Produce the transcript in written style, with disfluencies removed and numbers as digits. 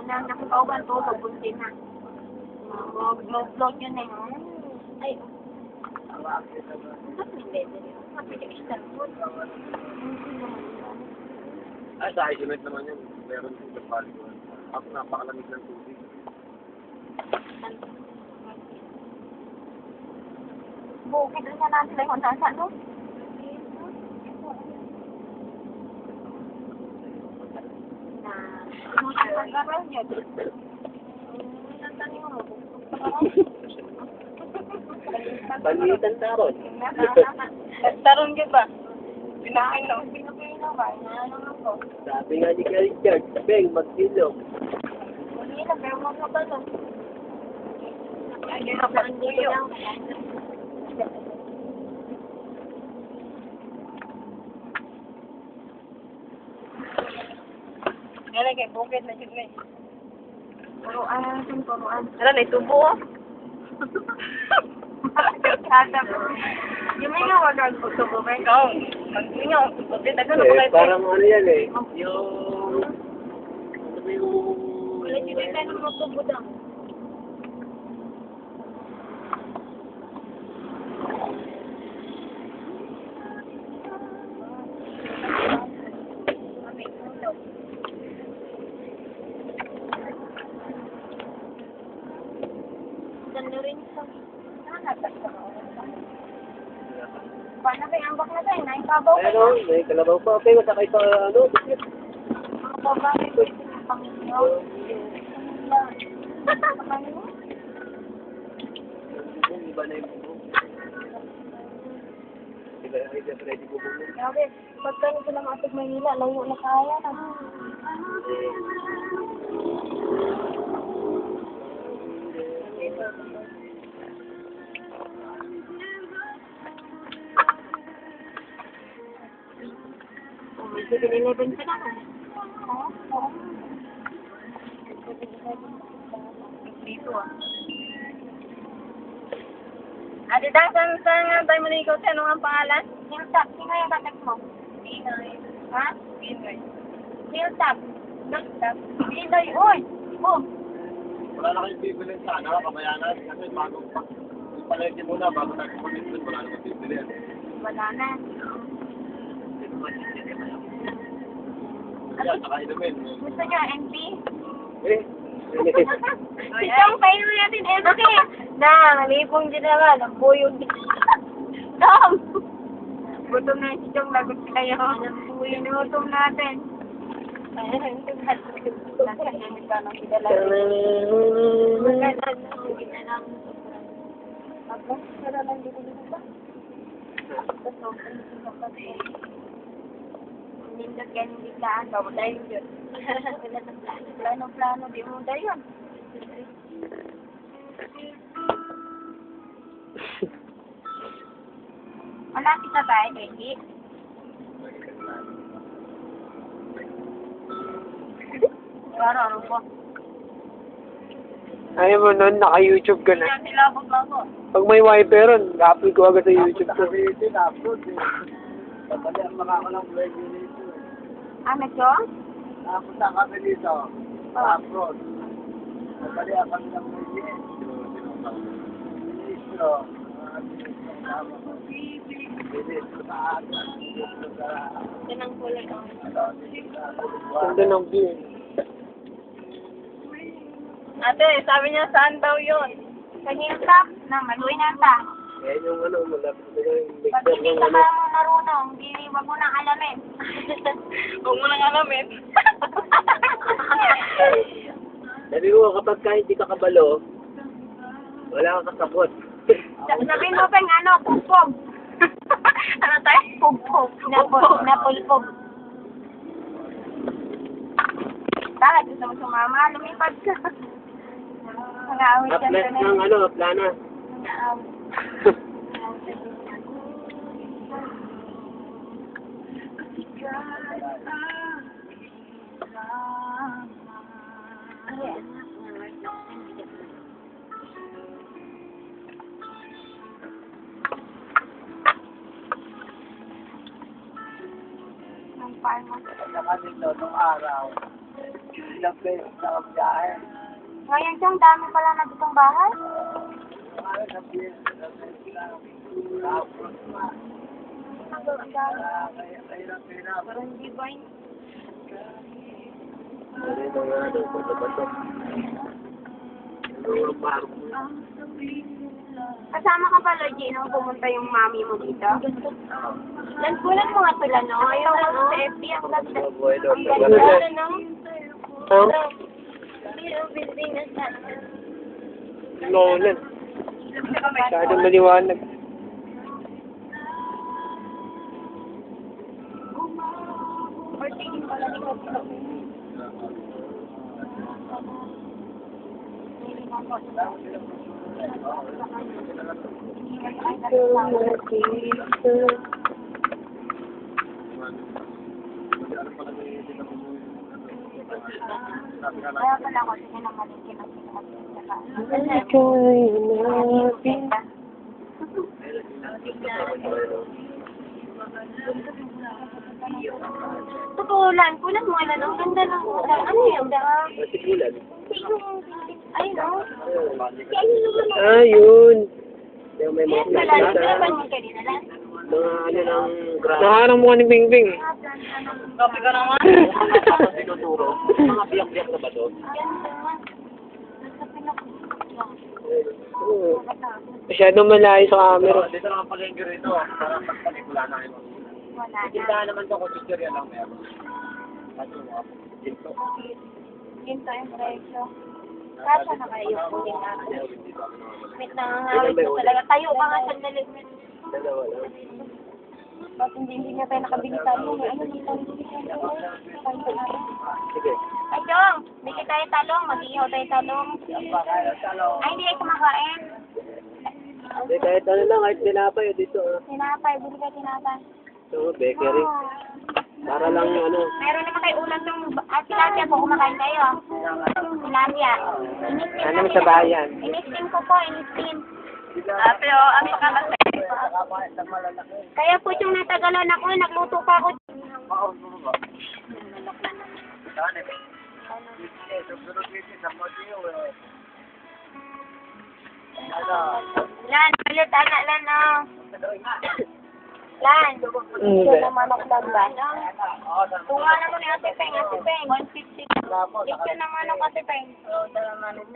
Nakakauban to, pagpunti na. Mag-vlog yun eh. Ay, Ay, sa isolate naman yun. Meron yung kapal. Ako napakalamig ng tubig. bukid rin na natin lang kung saan no? Balitan taron. Taron ka ba? Pinain lang. Pinapinaw ba? Inaano lang ko. Sabi nga ni Ka Richard, Beng, magkilo. Hindi na, pero mga ba ito? Ay, hindi lang. Yan kay bukid na siya eh. Puruan, puruan. Ano na, itubo oh. Yung mga wagag po tubo ba? Oo. Mag-inyo. Parang ano yan eh. Yung... Ano ba yung... Wala siya na tayo ng magtubo daw. Ganda rin ito. Paano ba yung ambak na tayo? Naipabaw ka Ano, may kalabaw pa. Okay, masakay sa ano. mga babae ko ito ng Panginoon. Iba na yung bubong. Iba na yung ready bubong. Grabe, pagka nito ng Atog Maynila, layo na kaya na. May 7-Eleven pa na. Oo. Dito ah. Ate Dang, saan nga tayo maligaw? Ano ang pangalan? Hilltop. Sino yung contact mo? Pinoy. Ha? Pinoy. Hilltop. Hilltop. Pinoy. Uy! Oh! Wala na kayong bibilin sana, kabayanan. Kasi bagong palengke muna, bago tayo kumalit, wala na kayong bibilin. Wala na. Yan, saka inumin. Gusto niyo, NP? Eh, Isang paino natin, NP. Na, malipong din naman. Ang buyog din. Dam! Gutom na si Chong, lagot kayo. Inutom natin. Nasa gamit ka ng kidala. Maganda. Sige na lang. Ako, pero lang dito ba? Tapos, open ko pa nindot yan hindi kaan ba mo dahil yun. Plano-plano di mo dahil yun. Malapit na tayo, Benji. Klaro, ano po? Ayaw mo nun, naka-YouTube ka na. Silabog lang ko. Pag may wifi ron, upload ko agad sa YouTube ko. upload eh. Kapali ang makaka ng vlog dito. Medyo? Napunta kami dito. Upload. Kapali ang kami ng vlog Ministro. Yan ang kulay ko. Ganda ng view. Ate, sabi niya saan daw yun? Sa hilltop na maluin na ta. Yan yung ano, malapit na yung Pag mixer hindi ng ka ano. pa marunong, wag mo nang alamin. Huwag mo nang alamin. Sabi ko, kapag ka hindi ka kabalo, wala kang kasabot. Sabihin mo pa ano, pugpog. Ano tayo? Pugpog. Napulpog. Bakit gusto mo sumama? Lumipad ka. Nag-aawit ka Uplet na ng ano, plana. Ang farm mo. Saka dito, nung araw, Ngayon siyang dami pala na ditong bahay. Ang dami. Parang di ba yun? Kasama ka pala, G, nung pumunta yung mami mo dito? Nagkulan mo nga sila, no? Yung ano, sa FB, ang ganda. Ang ganda, no? Huh? Yung building na sa... Nolan. Masyadong maliwanag. Or tingin pala ni Kapila. Kaya pala ako, sige na maliki na Tutulan, kulan mo na lang. Ganda ng ulan. Ano yun? Masikulan. Ay, no? Yun. Yung may Yes, pala. Kaya mo kanina lang? mga ano ng grass. Nakaharang mo ka ni Bingbing. Kape ka naman. Tapos tinuturo. Mga biyak-biyak na ba to? Oo. Masyadong malayo sa camera. Dito lang ang palengke rito. Parang pagpalikula na kayo. Wala na. Tindahan naman ko kung chichirya lang meron. Ano, dito. Ginto yung presyo. Kasya na kayo po din na. Wait, nangangawit ko talaga. Tayo ka nga sandali. Dalawa lang. Ba't hindi niya tayo nakabili tayo? Ano yung tayo? Sige. Ay, Chong! Bili tayo talong. Mag-ihaw tayo talong. Ay, hindi kayo kumakain. Hindi, kahit ano lang, kahit tinapay dito. Tinapay. Bili kayo tinapay. So, bakery. Para lang yung ano. Meron naman kayo ulam ng tilapia po. Kumakain kayo. Tilapia. Inistin Anong sa bayan? Inistin ko po. Inistin. Ate, ang pakalasay. Kaya po yung natagalan ako, nagluto pa ako. Lan, ulit anak Lan, oh. Lan, ito na manok lang ba? Tunga naman ni Ate Peng, Ate Peng. 150. Ito na manok Ate Peng. Ito na manok.